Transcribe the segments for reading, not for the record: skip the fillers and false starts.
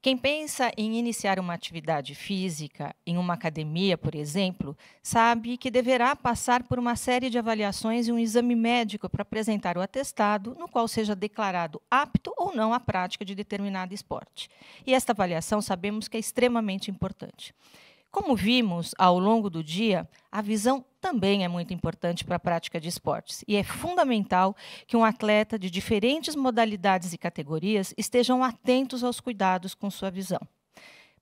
Quem pensa em iniciar uma atividade física em uma academia, por exemplo, sabe que deverá passar por uma série de avaliações e um exame médico para apresentar o atestado, no qual seja declarado apto ou não à prática de determinado esporte. E esta avaliação sabemos que é extremamente importante. Como vimos ao longo do dia, a visão também é muito importante para a prática de esportes e é fundamental que um atleta de diferentes modalidades e categorias estejam atentos aos cuidados com sua visão.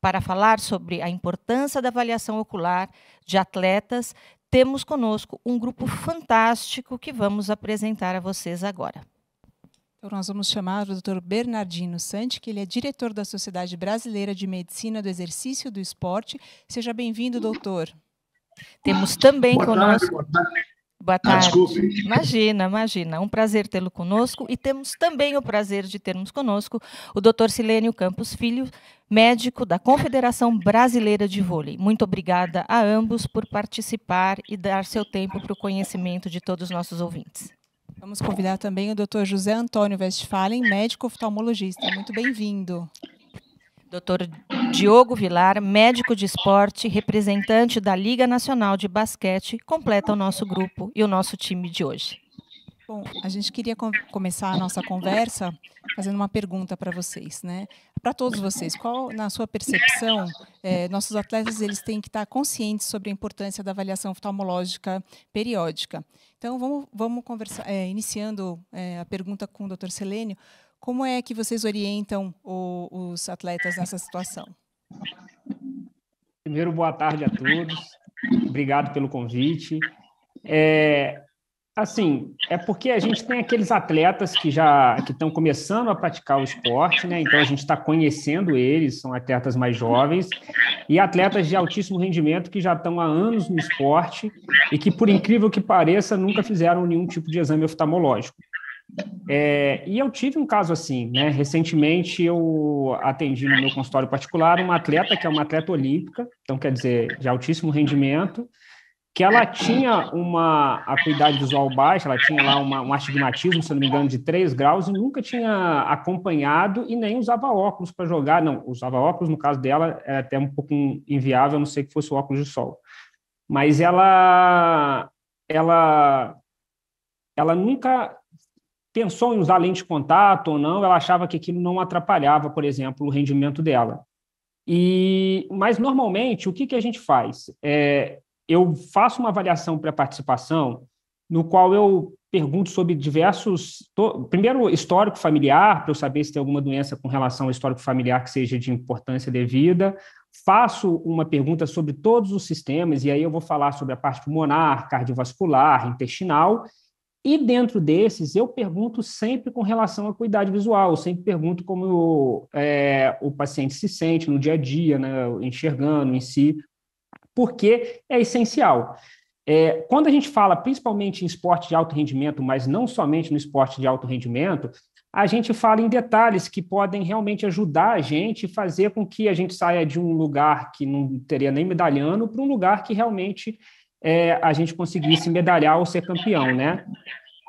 Para falar sobre a importância da avaliação ocular de atletas, temos conosco um grupo fantástico que vamos apresentar a vocês agora. Então, nós vamos chamar o Dr. Bernardino Santi, que ele é diretor da Sociedade Brasileira de Medicina do Exercício e do Esporte. Seja bem-vindo, doutor. Temos também conosco... Boa tarde. Boa tarde. Desculpe. Imagina. Um prazer tê-lo conosco. E temos também o prazer de termos conosco o Dr. Silênio Campos Filho, médico da Confederação Brasileira de Vôlei. Muito obrigada a ambos por participar e dar seu tempo para o conhecimento de todos os nossos ouvintes. Vamos convidar também o Dr. José Antônio Westphalen, médico oftalmologista. Muito bem-vindo. Dr. Diogo Vilar, médico de esporte, representante da Liga Nacional de Basquete, completa o nosso grupo e o nosso time de hoje. Bom, a gente queria começar a nossa conversa fazendo uma pergunta para vocês, né? Para todos vocês, qual, na sua percepção, nossos atletas eles têm que estar conscientes sobre a importância da avaliação oftalmológica periódica. Então, vamos conversar, iniciando a pergunta com o Dr. Silênio. Como é que vocês orientam os atletas nessa situação? Primeiro, boa tarde a todos. Obrigado pelo convite. Assim, é porque a gente tem aqueles atletas que estão começando a praticar o esporte, né? Então a gente está conhecendo eles, são atletas mais jovens, e atletas de altíssimo rendimento que já estão há anos no esporte e que, por incrível que pareça, nunca fizeram nenhum tipo de exame oftalmológico. E eu tive um caso assim, né? Recentemente eu atendi no meu consultório particular uma atleta que é uma atleta olímpica, então quer dizer, de altíssimo rendimento, que ela tinha uma acuidade visual baixa, ela tinha lá um astigmatismo, se não me engano, de 3 graus e nunca tinha acompanhado e nem usava óculos para jogar. Não, usava óculos, no caso dela, é até um pouco inviável, a não ser que fosse o óculos de sol. Mas ela nunca pensou em usar lente de contato ou não, ela achava que aquilo não atrapalhava, por exemplo, o rendimento dela. Mas, normalmente, o que a gente faz? Eu faço uma avaliação pré-participação, no qual eu pergunto sobre primeiro, histórico familiar, para eu saber se tem alguma doença com relação ao histórico familiar que seja de importância devida. Faço uma pergunta sobre todos os sistemas, e aí eu vou falar sobre a parte pulmonar, cardiovascular, intestinal, e dentro desses eu pergunto sempre com relação à acuidade visual, eu sempre pergunto como o paciente se sente no dia a dia, né, enxergando em si, porque é essencial. Quando a gente fala principalmente em esporte de alto rendimento, mas não somente no esporte de alto rendimento, a gente fala em detalhes que podem realmente ajudar a gente e fazer com que a gente saia de um lugar que não teria nem medalhando para um lugar que realmente a gente conseguisse medalhar ou ser campeão, né?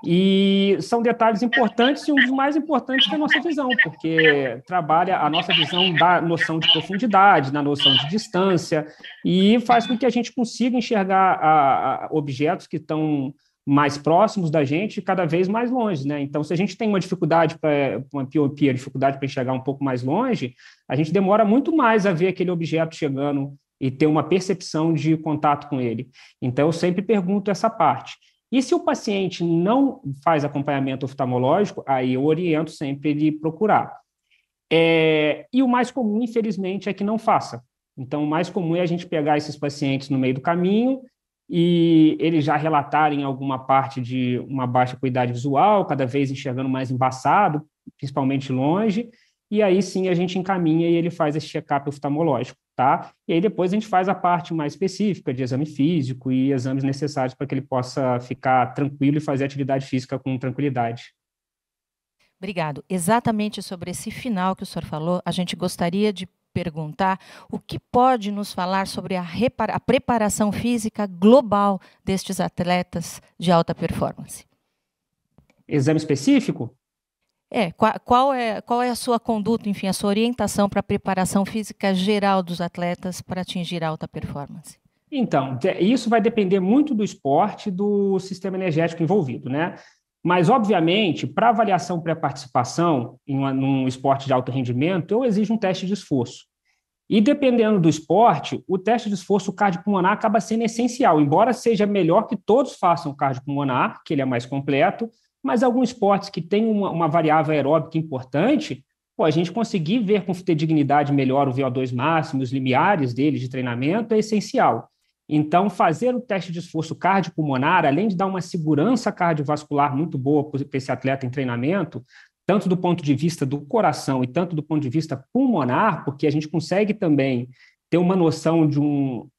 E são detalhes importantes, e um dos mais importantes é a nossa visão, porque trabalha a nossa visão da noção de profundidade, na noção de distância, e faz com que a gente consiga enxergar objetos que estão mais próximos da gente cada vez mais longe, né? Então, se a gente tem uma dificuldade, uma miopia, dificuldade para enxergar um pouco mais longe, a gente demora muito mais a ver aquele objeto chegando e ter uma percepção de contato com ele. Então, eu sempre pergunto essa parte. E se o paciente não faz acompanhamento oftalmológico, aí eu oriento sempre ele procurar. E o mais comum, infelizmente, é que não faça. Então, o mais comum é a gente pegar esses pacientes no meio do caminho e eles já relatarem alguma parte de uma baixa acuidade visual, cada vez enxergando mais embaçado, principalmente longe, e aí sim a gente encaminha e ele faz esse check-up oftalmológico, tá? E aí depois a gente faz a parte mais específica de exame físico e exames necessários para que ele possa ficar tranquilo e fazer atividade física com tranquilidade. Obrigado. Exatamente sobre esse final que o senhor falou, a gente gostaria de perguntar o que pode nos falar sobre a preparação física global destes atletas de alta performance. Exame específico? Qual é a sua conduta, enfim, a sua orientação para a preparação física geral dos atletas para atingir alta performance? Então, isso vai depender muito do esporte, do sistema energético envolvido, né? Mas, obviamente, para avaliação pré-participação num esporte de alto rendimento, eu exijo um teste de esforço. E, dependendo do esporte, o teste de esforço cardiopulmonar acaba sendo essencial, embora seja melhor que todos façam cardiopulmonar, que ele é mais completo, mas alguns esportes que têm uma variável aeróbica importante, a gente conseguir ver com fidedignidade melhor o VO2 máximo, os limiares dele de treinamento, é essencial. Então, fazer o teste de esforço cardiopulmonar, além de dar uma segurança cardiovascular muito boa para esse atleta em treinamento, tanto do ponto de vista do coração e tanto do ponto de vista pulmonar, porque a gente consegue também ter uma noção de um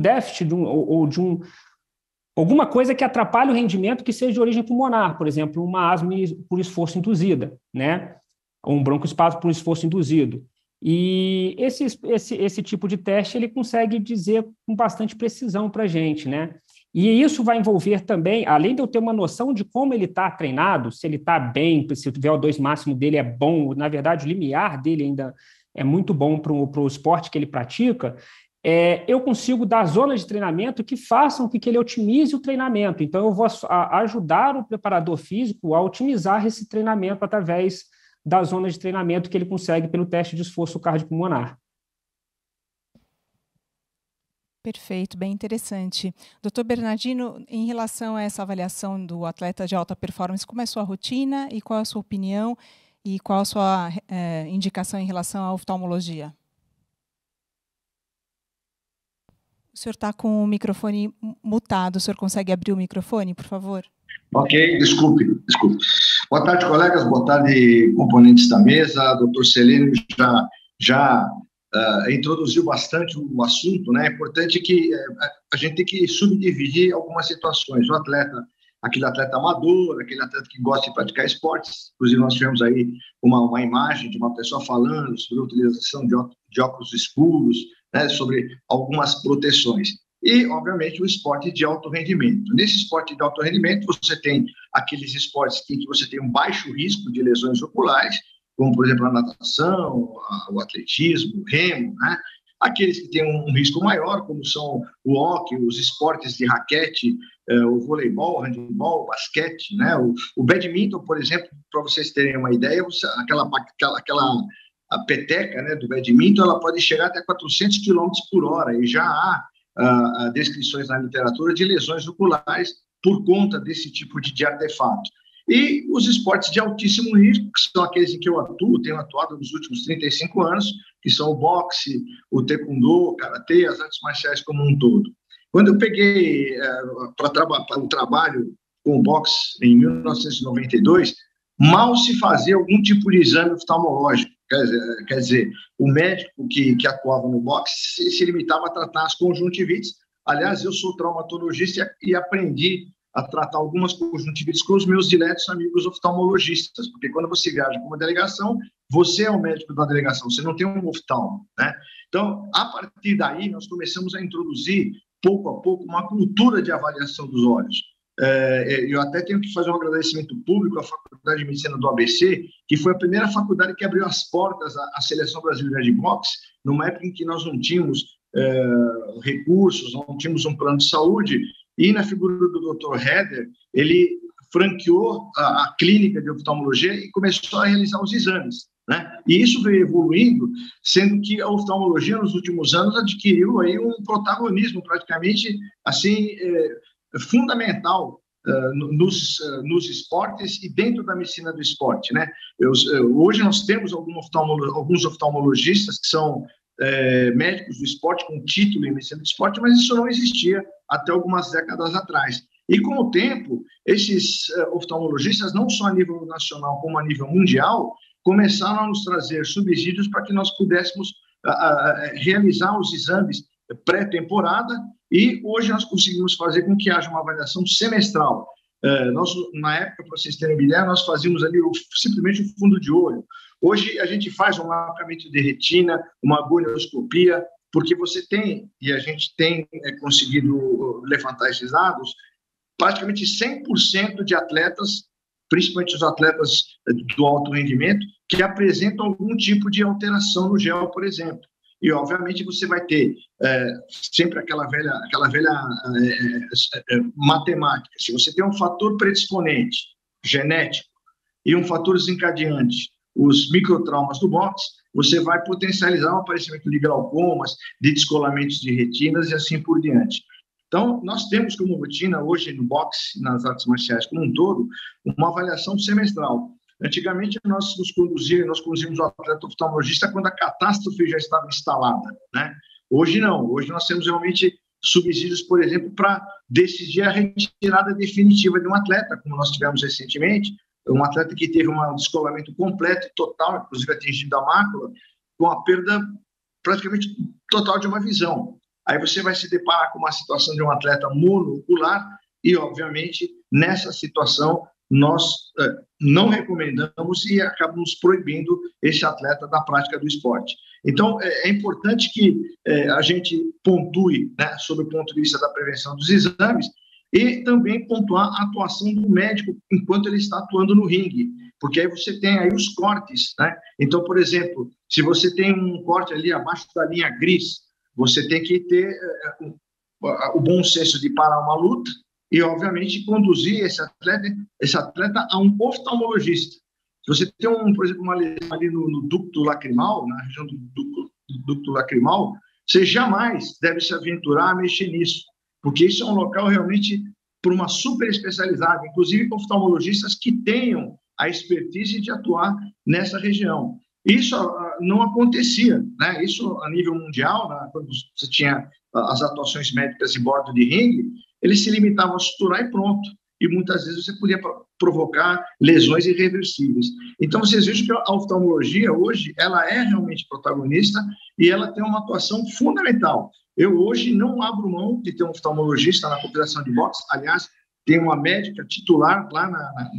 déficit alguma coisa que atrapalhe o rendimento que seja de origem pulmonar, por exemplo, uma asma por esforço induzida, né? Ou um broncoespasmo por esforço induzido. E esse tipo de teste ele consegue dizer com bastante precisão para a gente, né? E isso vai envolver também, além de eu ter uma noção de como ele está treinado, se ele está bem, se o VO2 máximo dele é bom, na verdade o limiar dele ainda é muito bom para o esporte que ele pratica, eu consigo dar zonas de treinamento que façam com que ele otimize o treinamento. Então, eu vou ajudar o preparador físico a otimizar esse treinamento através das zonas de treinamento que ele consegue pelo teste de esforço cardiopulmonar. Perfeito, bem interessante. Doutor Bernardino, em relação a essa avaliação do atleta de alta performance, como é a sua rotina e qual é a sua opinião e qual a sua indicação em relação à oftalmologia? O senhor está com o microfone mutado. O senhor consegue abrir o microfone, por favor? Ok, desculpe. Boa tarde, colegas. Boa tarde, componentes da mesa. Doutor Celino já introduziu bastante o assunto, né? É importante que a gente tem que subdividir algumas situações. O atleta, aquele atleta amador, aquele atleta que gosta de praticar esportes. Inclusive, nós tivemos aí uma imagem de uma pessoa falando sobre a utilização de óculos escuros, né, sobre algumas proteções. E, obviamente, o esporte de alto rendimento. Nesse esporte de alto rendimento, você tem aqueles esportes em que você tem um baixo risco de lesões oculares, como, por exemplo, a natação, o atletismo, o remo, né? Aqueles que têm um risco maior, como são o hóquei, os esportes de raquete, o voleibol, o handebol, o basquete, né? O badminton, por exemplo, para vocês terem uma ideia, a peteca, né, do badminton, ela pode chegar até 400 km por hora, e já há descrições na literatura de lesões oculares por conta desse tipo de artefato. E os esportes de altíssimo risco, que são aqueles em que eu tenho atuado nos últimos 35 anos, que são o boxe, o taekwondo, o karatê, as artes marciais como um todo. Quando eu peguei para o trabalho com o boxe em 1992, mal se fazia algum tipo de exame oftalmológico. Quer dizer, o médico que atuava no boxe se limitava a tratar as conjuntivites. Aliás, eu sou traumatologista e aprendi a tratar algumas conjuntivites com os meus diletos amigos oftalmologistas, porque quando você viaja com uma delegação, você é o médico da delegação, você não tem um oftalmo, né? Então, a partir daí, nós começamos a introduzir, pouco a pouco, uma cultura de avaliação dos olhos. Eu até tenho que fazer um agradecimento público à Faculdade de Medicina do ABC, que foi a primeira faculdade que abriu as portas à Seleção Brasileira de Boxe, numa época em que nós não tínhamos recursos, não tínhamos um plano de saúde, e na figura do Dr. Heder, ele franqueou a clínica de oftalmologia e começou a realizar os exames, né? E isso veio evoluindo, sendo que a oftalmologia, nos últimos anos, adquiriu aí um protagonismo praticamente assim fundamental nos esportes e dentro da medicina do esporte, né? Hoje nós temos alguns oftalmologistas que são médicos do esporte com título em medicina do esporte, mas isso não existia até algumas décadas atrás. E com o tempo, esses oftalmologistas, não só a nível nacional como a nível mundial, começaram a nos trazer subsídios para que nós pudéssemos realizar os exames pré-temporada, e hoje nós conseguimos fazer com que haja uma avaliação semestral. Na época, para vocês terem uma ideia, nós fazíamos ali simplesmente o fundo de olho. Hoje a gente faz um mapeamento de retina, uma gonioscopia, porque você tem, e a gente tem conseguido levantar esses dados, praticamente 100% de atletas principalmente os atletas do alto rendimento, que apresentam algum tipo de alteração no gel, por exemplo. E, obviamente, você vai ter sempre aquela velha matemática. Se você tem um fator predisponente genético e um fator desencadeante, os microtraumas do boxe, você vai potencializar o aparecimento de glaucomas, de descolamentos de retinas e assim por diante. Então, nós temos como rotina hoje no boxe, nas artes marciais como um todo, uma avaliação semestral. Antigamente, nós conduzimos o atleta oftalmologista quando a catástrofe já estava instalada, né? Hoje não, hoje nós temos realmente subsídios, por exemplo, para decidir a retirada definitiva de um atleta, como nós tivemos recentemente, um atleta que teve um descolamento completo e total, inclusive atingindo a mácula, com a perda praticamente total de uma visão. Aí você vai se deparar com uma situação de um atleta monoocular e, obviamente, nessa situação, nós não recomendamos e acabamos proibindo esse atleta da prática do esporte. Então, é importante que a gente pontue, né, sob o ponto de vista da prevenção dos exames e também pontuar a atuação do médico enquanto ele está atuando no ringue, porque aí você tem aí os cortes, né? Então, por exemplo, se você tem um corte ali abaixo da linha gris, você tem que ter o bom senso de parar uma luta e, obviamente, conduzir esse atleta a um oftalmologista. Se você tem, por exemplo, uma lesão ali no ducto lacrimal, na região do ducto lacrimal, você jamais deve se aventurar a mexer nisso, porque isso é um local realmente para uma super especializada, inclusive com oftalmologistas que tenham a expertise de atuar nessa região. Isso não acontecia, né? Isso a nível mundial, né? Quando você tinha as atuações médicas em bordo de ringue, eles se limitavam a suturar e pronto. E muitas vezes você podia provocar lesões irreversíveis. Então, vocês vejam que a oftalmologia hoje, ela é realmente protagonista e ela tem uma atuação fundamental. Eu hoje não abro mão de ter um oftalmologista na Confederação de Boxe. Aliás, tem uma médica titular lá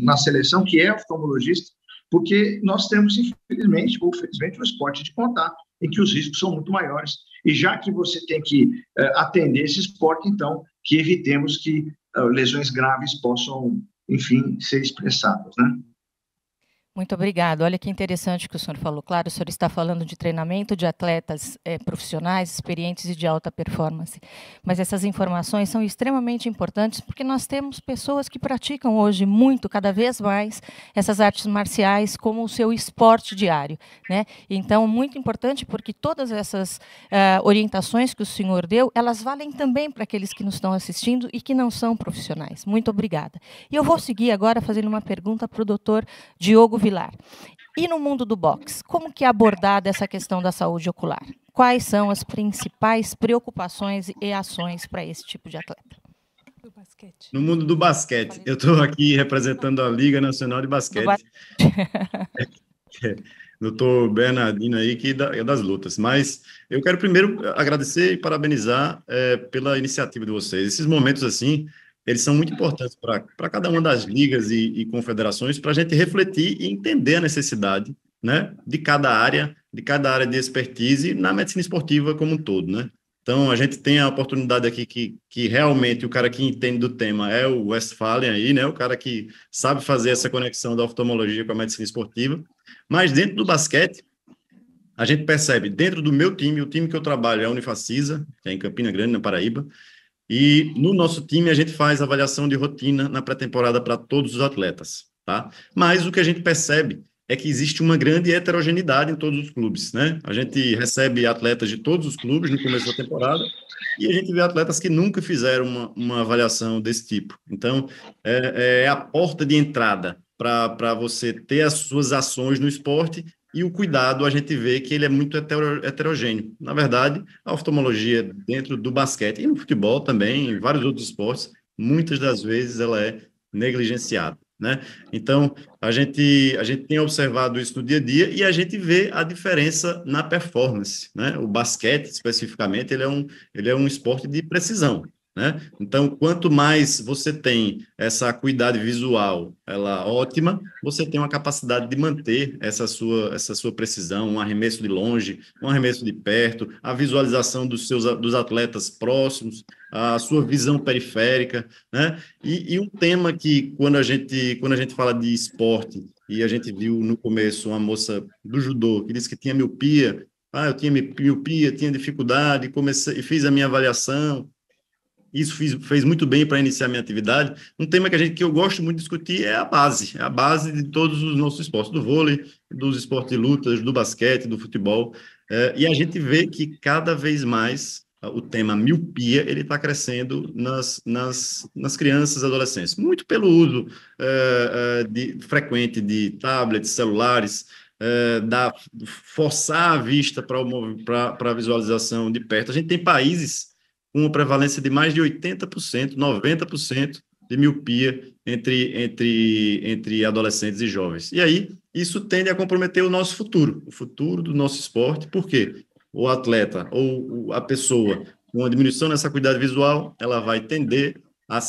na seleção que é oftalmologista, porque nós temos, infelizmente ou felizmente, um esporte de contato em que os riscos são muito maiores. E já que você tem que atender esse esporte, então, que evitemos que lesões graves possam, enfim, ser expressadas, né? Muito obrigado. Olha que interessante que o senhor falou. Claro, o senhor está falando de treinamento de atletas profissionais, experientes e de alta performance. Mas essas informações são extremamente importantes porque nós temos pessoas que praticam hoje muito, cada vez mais, essas artes marciais como o seu esporte diário, né? Então, muito importante porque todas essas orientações que o senhor deu, elas valem também para aqueles que nos estão assistindo e que não são profissionais. Muito obrigada. E eu vou seguir agora fazendo uma pergunta para o doutor Diogo Vilar. E no mundo do boxe, como que é abordada essa questão da saúde ocular? Quais são as principais preocupações e ações para esse tipo de atleta? No mundo do basquete, eu estou aqui representando a Liga Nacional de Basquete. Doutor Bernardino aí, que é das lutas. Mas eu quero primeiro agradecer e parabenizar pela iniciativa de vocês. Esses momentos assim, eles são muito importantes para cada uma das ligas e confederações, para a gente refletir e entender a necessidade, né, de cada área de expertise na medicina esportiva como um todo, né? Então, a gente tem a oportunidade aqui que realmente o cara que entende do tema é o Westphalen aí, né, o cara que sabe fazer essa conexão da oftalmologia com a medicina esportiva, mas dentro do basquete, a gente percebe, dentro do meu time, o time que eu trabalho é a Unifacisa, que é em Campina Grande, na Paraíba, e no nosso time a gente faz avaliação de rotina na pré-temporada para todos os atletas, tá? Mas o que a gente percebe é que existe uma grande heterogeneidade em todos os clubes, né? A gente recebe atletas de todos os clubes no começo da temporada e a gente vê atletas que nunca fizeram uma avaliação desse tipo. Então, é a porta de entrada para você ter as suas ações no esporte. E o cuidado, a gente vê que ele é muito heterogêneo. Na verdade, a oftalmologia dentro do basquete e no futebol também, em vários outros esportes, muitas das vezes ela é negligenciada, né? Então, a gente tem observado isso no dia a dia e a gente vê a diferença na performance, né? O basquete, especificamente, ele é um esporte de precisão. né? Então, quanto mais você tem essa acuidade visual, ela ótima, você tem uma capacidade de manter essa sua precisão, um arremesso de longe, um arremesso de perto, a visualização dos atletas próximos, a sua visão periférica, né? E um tema que, quando a gente fala de esporte, e a gente viu no começo uma moça do judô que disse que tinha miopia, eu tinha miopia, tinha dificuldade, comecei e fiz a minha avaliação. Isso fez muito bem para iniciar minha atividade. Um tema que eu gosto muito de discutir é a base de todos os nossos esportes, do vôlei, dos esportes de lutas, do basquete, do futebol. E a gente vê que cada vez mais o tema miopia ele está crescendo nas crianças e adolescentes, muito pelo uso frequente de tablets, celulares, forçar a vista para a visualização de perto. A gente tem países com uma prevalência de mais de 80%, 90% de miopia entre adolescentes e jovens. E aí, isso tende a comprometer o nosso futuro, o futuro do nosso esporte, porque o atleta ou a pessoa com uma diminuição nessa acuidade visual, ela vai tender a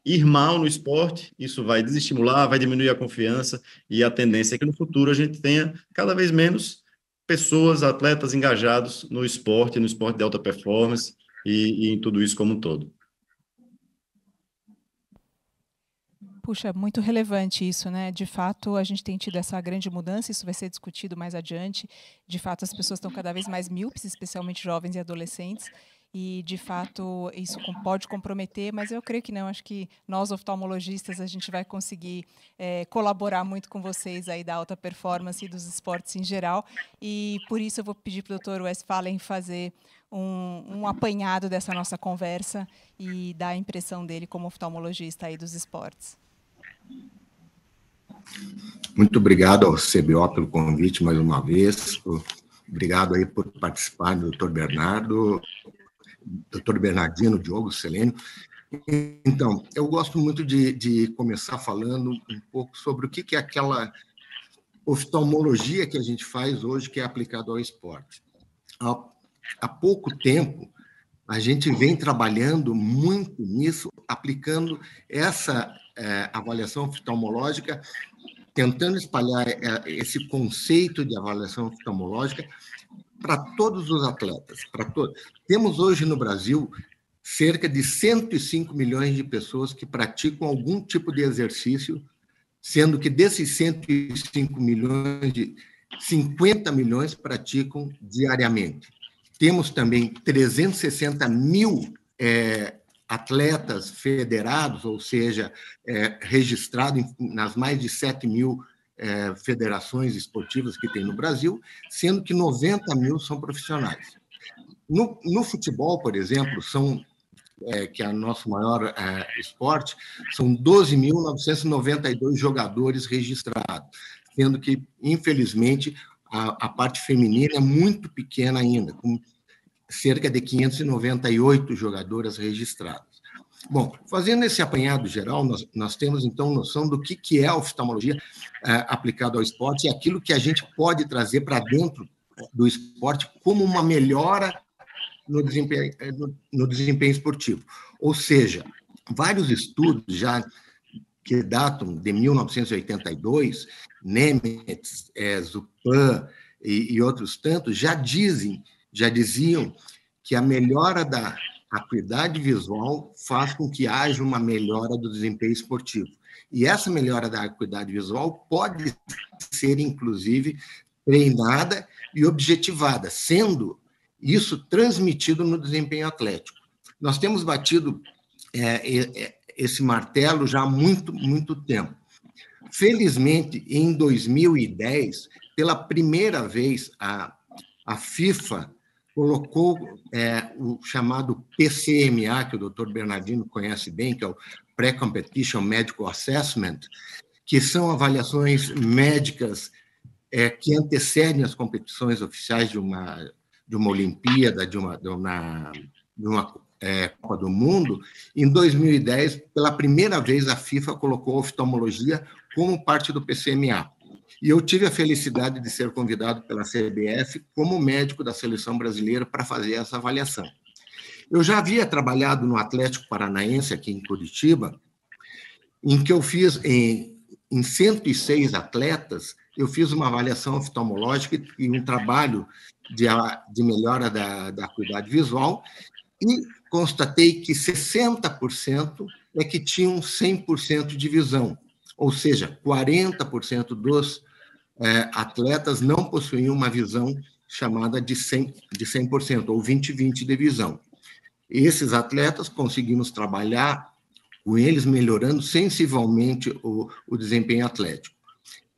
ir mal no esporte, isso vai desestimular, vai diminuir a confiança, e a tendência é que no futuro a gente tenha cada vez menos pessoas, atletas engajados no esporte de alta performance, e em tudo isso como um todo. Puxa, muito relevante isso, né? De fato, a gente tem tido essa grande mudança, isso vai ser discutido mais adiante. De fato, as pessoas estão cada vez mais míopes, especialmente jovens e adolescentes, e, de fato, isso pode comprometer, mas eu creio que não. Acho que nós, oftalmologistas, a gente vai conseguir colaborar muito com vocês aí da alta performance e dos esportes em geral, e, por isso, eu vou pedir para o Dr. Westphalen fazer um apanhado dessa nossa conversa e dar a impressão dele como oftalmologista aí dos esportes. Muito obrigado ao CBO pelo convite mais uma vez. Obrigado aí por participar, Dr. Bernardo, Dr. Bernardino, Diogo, Selênio. Então, eu gosto muito de começar falando um pouco sobre o que é aquela oftalmologia que a gente faz hoje, que é aplicada ao esporte. Há pouco tempo, a gente vem trabalhando muito nisso, aplicando essa avaliação oftalmológica, tentando espalhar esse conceito de avaliação oftalmológica para todos os atletas, para todos. Temos hoje no Brasil cerca de 105 milhões de pessoas que praticam algum tipo de exercício, sendo que desses 105 milhões, 50 milhões praticam diariamente. Temos também 360 mil atletas federados, ou seja, registrados nas mais de 7 mil federações esportivas que tem no Brasil, sendo que 90 mil são profissionais. No futebol, por exemplo, que é o nosso maior esporte, são 12.992 jogadores registrados, sendo que, infelizmente, a parte feminina é muito pequena ainda, com cerca de 598 jogadoras registradas. Bom, fazendo esse apanhado geral, nós temos, então, noção do que é a oftalmologia aplicada ao esporte e aquilo que a gente pode trazer para dentro do esporte como uma melhora no desempenho esportivo. Ou seja, vários estudos já que datam de 1982, Nemetz, Zupan e outros tantos, já diziam que a melhora da acuidade visual faz com que haja uma melhora do desempenho esportivo. E essa melhora da acuidade visual pode ser, inclusive, treinada e objetivada, sendo isso transmitido no desempenho atlético. Nós temos batido esse martelo já há muito tempo. Felizmente, em 2010, pela primeira vez, a FIFA colocou o chamado PCMA, que o Dr. Bernardino conhece bem, que é o Pre-Competition Medical Assessment, que são avaliações médicas que antecedem as competições oficiais de uma Olimpíada, de uma Copa do Mundo. Em 2010, pela primeira vez, a FIFA colocou a oftalmologia como parte do PCMA. E eu tive a felicidade de ser convidado pela CBF como médico da seleção brasileira para fazer essa avaliação. Eu já havia trabalhado no Atlético Paranaense, aqui em Curitiba, em que eu fiz, em 106 atletas, eu fiz uma avaliação oftalmológica e um trabalho de melhora da acuidade visual, e constatei que 60% é que tinham 100% de visão, ou seja, 40% dos atletas não possuíam uma visão chamada de 100% ou 20/20 de visão. Esses atletas conseguimos trabalhar com eles, melhorando sensivelmente o desempenho atlético.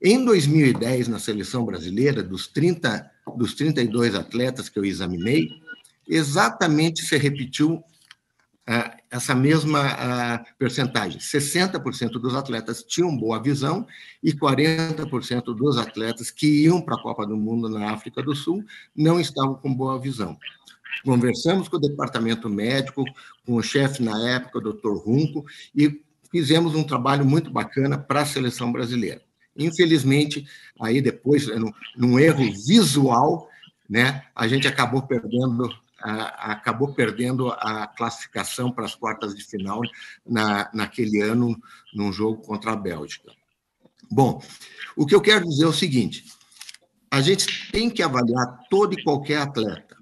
Em 2010, na seleção brasileira, dos 32 atletas que eu examinei, exatamente se repetiu essa mesma percentagem. 60% dos atletas tinham boa visão e 40% dos atletas que iam para a Copa do Mundo na África do Sul não estavam com boa visão. Conversamos com o departamento médico, com o chefe na época, o Dr. Runco, e fizemos um trabalho muito bacana para a seleção brasileira. Infelizmente, aí depois, num erro visual, né, a gente acabou perdendo a classificação para as quartas de final naquele ano, num jogo contra a Bélgica. Bom, o que eu quero dizer é o seguinte: a gente tem que avaliar todo e qualquer atleta,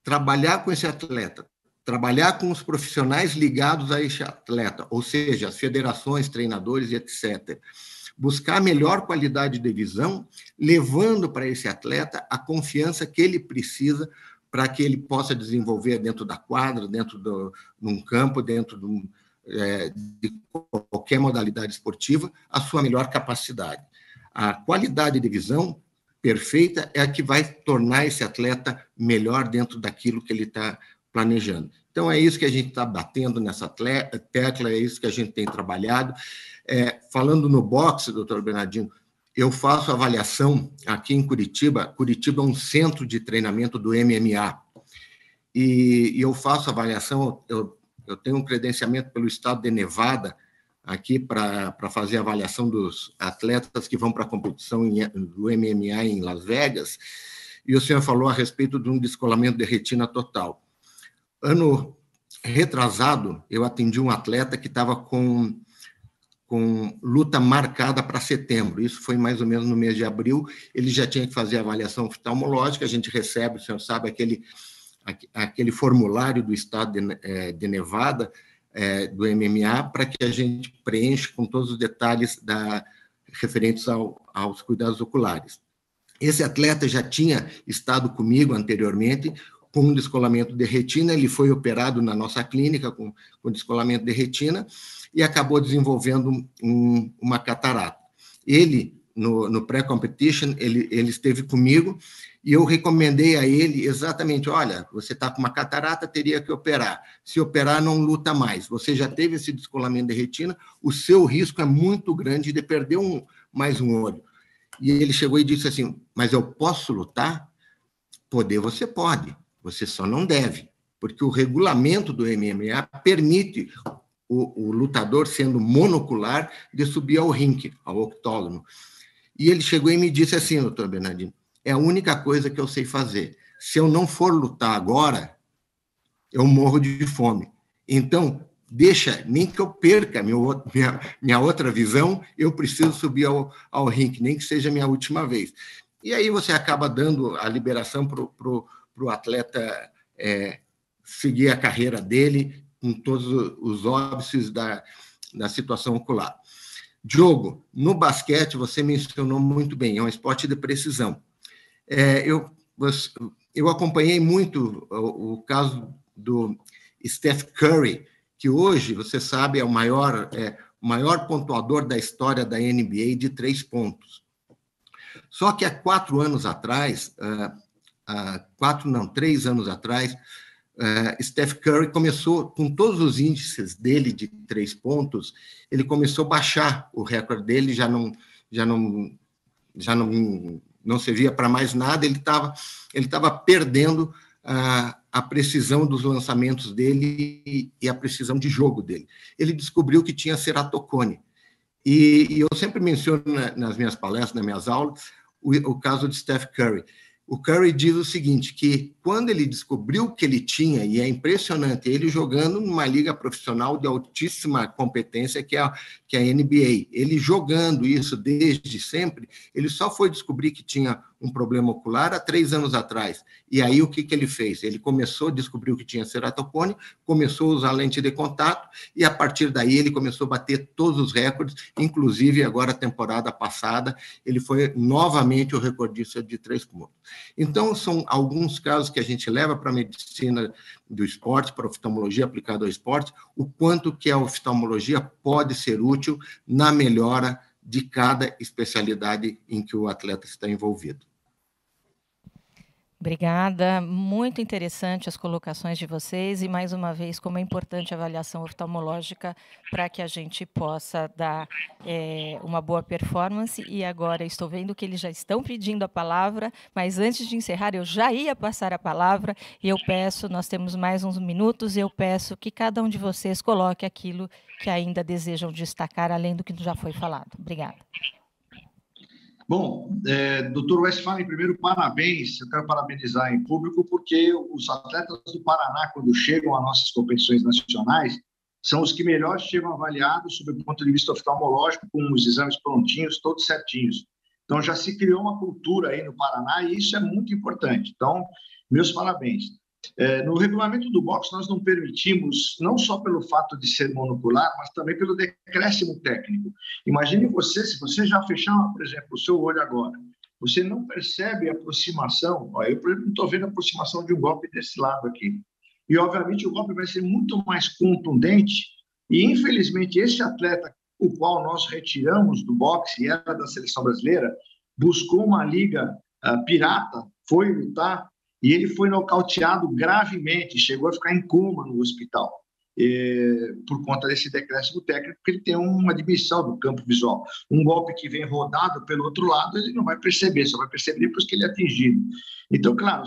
trabalhar com esse atleta, trabalhar com os profissionais ligados a esse atleta, ou seja, as federações, treinadores e etc., buscar a melhor qualidade de visão, levando para esse atleta a confiança que ele precisa para que ele possa desenvolver dentro da quadra, dentro de um campo, dentro de qualquer modalidade esportiva, a sua melhor capacidade. A qualidade de visão perfeita é a que vai tornar esse atleta melhor dentro daquilo que ele está planejando. Então, é isso que a gente está batendo nessa tecla, é isso que a gente tem trabalhado. Falando no boxe, doutor Bernardino, eu faço avaliação aqui em Curitiba. Curitiba é um centro de treinamento do MMA. E eu faço avaliação, eu tenho um credenciamento pelo estado de Nevada, aqui para fazer a avaliação dos atletas que vão para a competição do MMA em Las Vegas, e o senhor falou a respeito de um descolamento de retina total. Ano retrasado, eu atendi um atleta que estava com luta marcada para setembro, isso foi mais ou menos no mês de abril, ele já tinha que fazer a avaliação oftalmológica, a gente recebe, o senhor sabe, aquele formulário do estado de Nevada, do MMA, para que a gente preencha com todos os detalhes referentes aos cuidados oculares. Esse atleta já tinha estado comigo anteriormente com um descolamento de retina, ele foi operado na nossa clínica com descolamento de retina e acabou desenvolvendo uma catarata. Ele, no pré-competition, ele esteve comigo e eu recomendei a ele exatamente, olha, você está com uma catarata, teria que operar. Se operar, não luta mais. Você já teve esse descolamento de retina, o seu risco é muito grande de perder mais um olho. E ele chegou e disse assim, mas eu posso lutar? Poder você pode, você só não deve, porque o regulamento do MMA permite o lutador, sendo monocular, de subir ao ringue, ao octógono. E ele chegou e me disse assim, doutor Bernardino, é a única coisa que eu sei fazer. Se eu não for lutar agora, eu morro de fome. Então, deixa, nem que eu perca minha outra visão, eu preciso subir ao ringue, nem que seja a minha última vez. E aí você acaba dando a liberação para o atleta seguir a carreira dele com todos os óbices da situação ocular. Diogo, no basquete você mencionou muito bem, é um esporte de precisão. Eu acompanhei muito o caso do Steph Curry, que hoje, você sabe, é o maior pontuador da história da NBA de 3 pontos. Só que há 4 anos atrás, 3 anos atrás, Steph Curry começou, com todos os índices dele de 3 pontos, ele começou a baixar o recorde dele, já não servia para mais nada, ele estava perdendo a precisão dos lançamentos dele e a precisão de jogo dele. Ele descobriu que tinha ceratocone. E eu sempre menciono nas minhas palestras, nas minhas aulas, o caso de Steph Curry. O Curry diz o seguinte, que quando ele descobriu que ele tinha, e é impressionante, ele jogando numa liga profissional de altíssima competência, que é a NBA, ele jogando isso desde sempre, ele só foi descobrir que tinha um problema ocular há 3 anos atrás. E aí o que ele fez? Ele começou a descobrir que tinha ceratocone, começou a usar lente de contato, e a partir daí ele começou a bater todos os recordes, inclusive agora a temporada passada, ele foi novamente o recordista de 3 pontos. Então, são alguns casos que a gente leva para a medicina do esporte, para a oftalmologia aplicada ao esporte, o quanto que a oftalmologia pode ser útil na melhora de cada especialidade em que o atleta está envolvido. Obrigada, muito interessante as colocações de vocês e, mais uma vez, como é importante a avaliação oftalmológica para que a gente possa dar uma boa performance. E agora estou vendo que eles já estão pedindo a palavra, mas antes de encerrar eu já ia passar a palavra e eu peço, nós temos mais uns minutos, e eu peço que cada um de vocês coloque aquilo que ainda desejam destacar, além do que já foi falado. Obrigada. Bom, doutor Westphalen, primeiro, parabéns. Eu quero parabenizar em público, porque os atletas do Paraná, quando chegam às nossas competições nacionais, são os que melhor chegam avaliados sob o ponto de vista oftalmológico, com os exames prontinhos, todos certinhos. Então, já se criou uma cultura aí no Paraná, e isso é muito importante. Então, meus parabéns. No regulamento do boxe, nós não permitimos, não só pelo fato de ser monocular, mas também pelo decréscimo técnico. Imagine você, se você já fechar, por exemplo, o seu olho agora, você não percebe a aproximação. Eu, por exemplo, não estou vendo a aproximação de um golpe desse lado aqui. E, obviamente, o golpe vai ser muito mais contundente. E, infelizmente, esse atleta, o qual nós retiramos do boxe, e era da seleção brasileira, buscou uma liga pirata, foi lutar, e ele foi nocauteado gravemente, chegou a ficar em coma no hospital, por conta desse decréscimo técnico, porque ele tem uma diminuição do campo visual. Um golpe que vem rodado pelo outro lado, ele não vai perceber, só vai perceber depois que ele é atingido. Então, claro,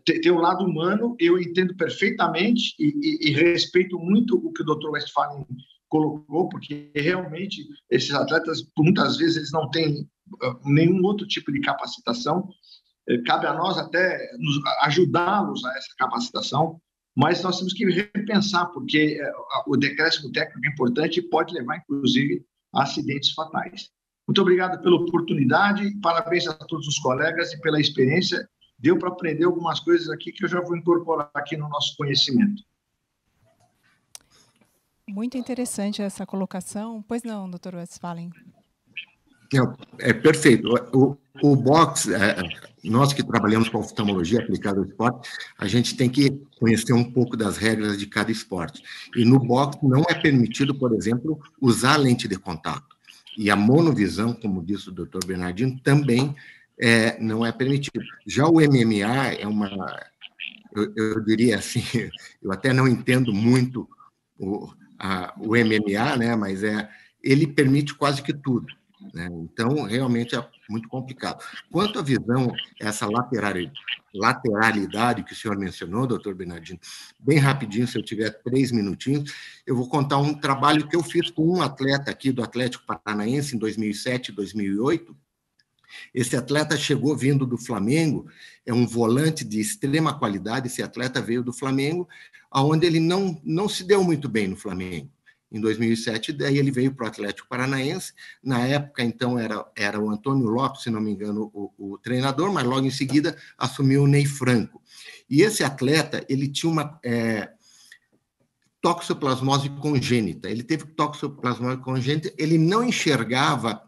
tem um lado humano, eu entendo perfeitamente e respeito muito o que o Dr. Westphalen colocou, porque realmente esses atletas, muitas vezes, eles não têm nenhum outro tipo de capacitação. Cabe a nós até ajudá-los a essa capacitação, mas nós temos que repensar, porque o decréscimo técnico é importante e pode levar, inclusive, a acidentes fatais. Muito obrigado pela oportunidade, parabéns a todos os colegas e pela experiência. Deu para aprender algumas coisas aqui que eu já vou incorporar aqui no nosso conhecimento. Muito interessante essa colocação. Pois não, doutor Westphalen? Perfeito. O boxe, nós que trabalhamos com oftalmologia aplicada ao esporte, a gente tem que conhecer um pouco das regras de cada esporte. E no boxe não é permitido, por exemplo, usar lente de contato. E a monovisão, como disse o doutor Bernardino, também não é permitido. Já o MMA é eu diria assim, eu até não entendo muito o MMA, né, mas ele permite quase que tudo. Né? Então, realmente é muito complicado. Quanto à visão, essa lateralidade que o senhor mencionou, doutor Bernardino, bem rapidinho, se eu tiver 3 minutinhos, eu vou contar um trabalho que eu fiz com um atleta aqui do Atlético Paranaense em 2007 e 2008. Esse atleta chegou vindo do Flamengo, é um volante de extrema qualidade, esse atleta veio do Flamengo, onde ele não se deu muito bem no Flamengo. Em 2007, daí ele veio para o Atlético Paranaense. Na época, então, era o Antônio Lopes, se não me engano, o treinador, mas logo em seguida assumiu o Ney Franco. E esse atleta, ele tinha uma toxoplasmose congênita. Ele teve toxoplasmose congênita, ele não enxergava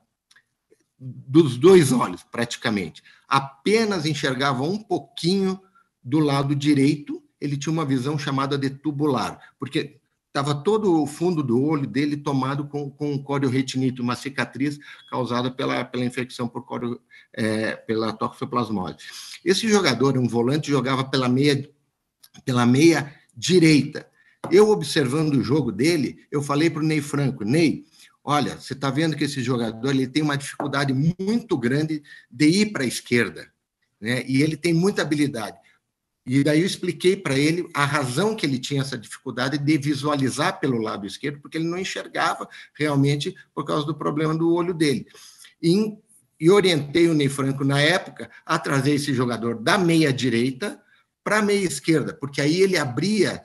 dos 2 olhos, praticamente. Apenas enxergava um pouquinho do lado direito, ele tinha uma visão chamada de tubular, porque estava todo o fundo do olho dele tomado com corioretinite, uma cicatriz causada pela infecção pela toxoplasmose. Esse jogador, um volante, jogava pela meia direita. Eu, observando o jogo dele, eu falei para o Ney Franco, Ney, olha, você está vendo que esse jogador ele tem uma dificuldade muito grande de ir para a esquerda, né? E ele tem muita habilidade. E daí eu expliquei para ele a razão que ele tinha essa dificuldade de visualizar pelo lado esquerdo, porque ele não enxergava realmente por causa do problema do olho dele. E e orientei o Ney Franco, na época, a trazer esse jogador da meia-direita para a meia-esquerda, porque aí ele abria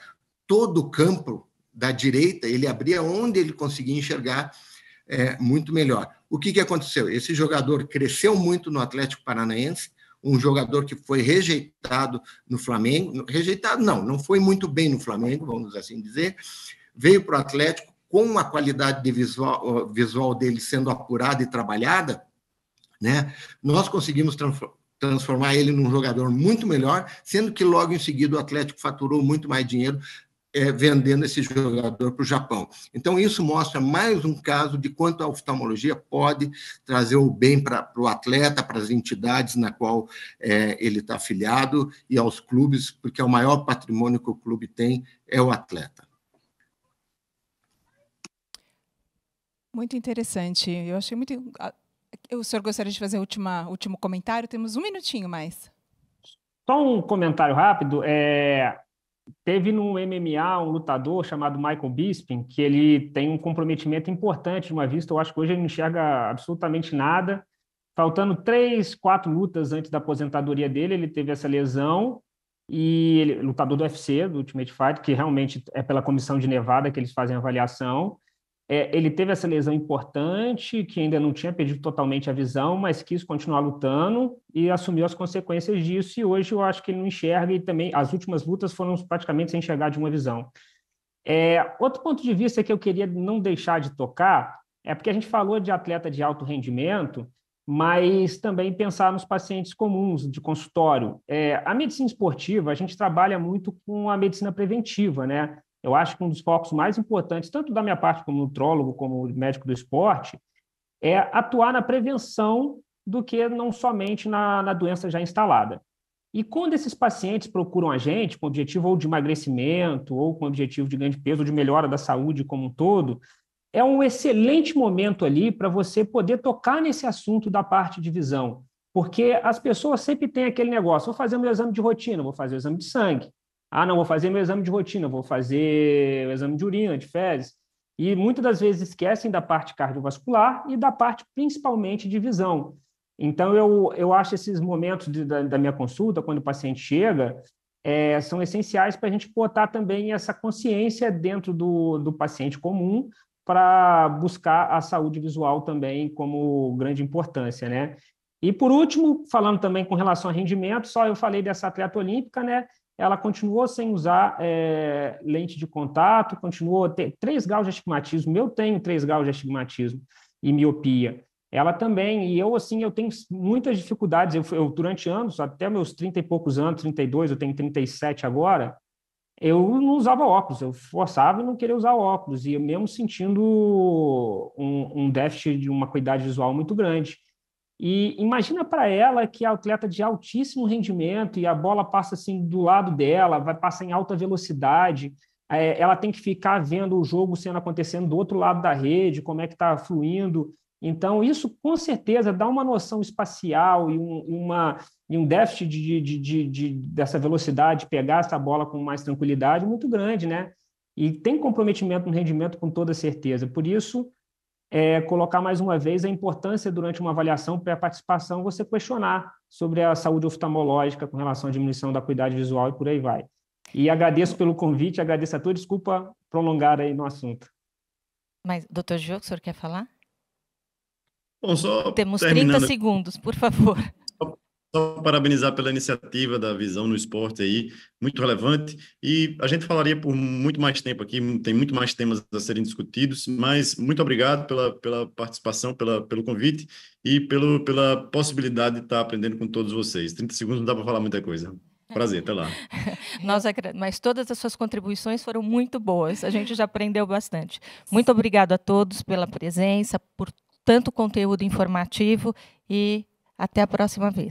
todo o campo da direita, ele abria onde ele conseguia enxergar muito melhor. O que aconteceu? Esse jogador cresceu muito no Atlético Paranaense, um jogador que foi rejeitado no Flamengo, rejeitado não foi muito bem no Flamengo, vamos assim dizer, veio para o Atlético com a qualidade de visual dele sendo apurada e trabalhada, né? Nós conseguimos transformar ele num jogador muito melhor, sendo que logo em seguida o Atlético faturou muito mais dinheiro vendendo esse jogador para o Japão. Então, isso mostra mais um caso de quanto a oftalmologia pode trazer o bem para o atleta, para as entidades na qual ele está afiliado e aos clubes, porque o maior patrimônio que o clube tem é o atleta. Muito interessante. Eu achei muito... O senhor gostaria de fazer o último comentário? Temos um minutinho mais. Só um comentário rápido. Teve no MMA um lutador chamado Michael Bisping, que ele tem um comprometimento importante de uma vista. Eu acho que hoje ele não enxerga absolutamente nada. Faltando 3, 4 lutas antes da aposentadoria dele, ele teve essa lesão. E ele, lutador do UFC, do Ultimate Fight, que realmente é pela comissão de Nevada que eles fazem a avaliação. Ele teve essa lesão importante, que ainda não tinha perdido totalmente a visão, mas quis continuar lutando e assumiu as consequências disso, e hoje eu acho que ele não enxerga, e também as últimas lutas foram praticamente sem enxergar de uma visão. Outro ponto de vista que eu queria não deixar de tocar é porque a gente falou de atleta de alto rendimento, mas também pensar nos pacientes comuns de consultório. A medicina esportiva, a gente trabalha muito com a medicina preventiva, né? Eu acho que um dos focos mais importantes, tanto da minha parte como nutrólogo, como médico do esporte, é atuar na prevenção do que não somente na doença já instalada. E quando esses pacientes procuram a gente com objetivo ou de emagrecimento, ou com objetivo de ganho de peso, ou de melhora da saúde como um todo, é um excelente momento ali para você poder tocar nesse assunto da parte de visão, porque as pessoas sempre têm aquele negócio: vou fazer meu exame de rotina, vou fazer o exame de sangue. Não vou fazer meu exame de rotina, vou fazer o exame de urina, de fezes. E muitas das vezes esquecem da parte cardiovascular e da parte principalmente de visão. Então, eu acho esses momentos da minha consulta, quando o paciente chega, são essenciais para a gente botar também essa consciência dentro do paciente comum para buscar a saúde visual também como grande importância, né? E, por último, falando também com relação a rendimento, só eu falei dessa atleta olímpica, né? Ela continuou sem usar lente de contato, continuou a ter 3 graus de astigmatismo. Eu tenho 3 graus de astigmatismo e miopia. Ela também, e eu tenho muitas dificuldades. Eu durante anos, até meus 30 e poucos anos, 32, eu tenho 37 agora, eu não usava óculos, eu forçava e não queria usar óculos, e eu mesmo sentindo um déficit de uma acuidade visual muito grande. E imagina para ela que é atleta de altíssimo rendimento e a bola passa assim do lado dela, vai passar em alta velocidade, ela tem que ficar vendo o jogo acontecendo do outro lado da rede, como é que está fluindo. Então, isso com certeza dá uma noção espacial e um déficit dessa velocidade, pegar essa bola com mais tranquilidade muito grande, né? E tem comprometimento no rendimento com toda certeza. Por isso, colocar mais uma vez a importância durante uma avaliação para a participação, você questionar sobre a saúde oftalmológica com relação à diminuição da acuidade visual e por aí vai. E agradeço pelo convite, agradeço a todos, desculpa prolongar aí no assunto. Mas, doutor Diogo, o senhor quer falar? Bom, só temos 30 segundos, por favor. Só parabenizar pela iniciativa da Visão no Esporte aí, muito relevante, e a gente falaria por muito mais tempo aqui, tem muito mais temas a serem discutidos, mas muito obrigado pela participação, pelo convite e pela possibilidade de estar aprendendo com todos vocês. 30 segundos não dá para falar muita coisa. Prazer, até lá. Mas todas as suas contribuições foram muito boas, a gente já aprendeu bastante. Muito obrigado a todos pela presença, por tanto conteúdo informativo, e até a próxima vez.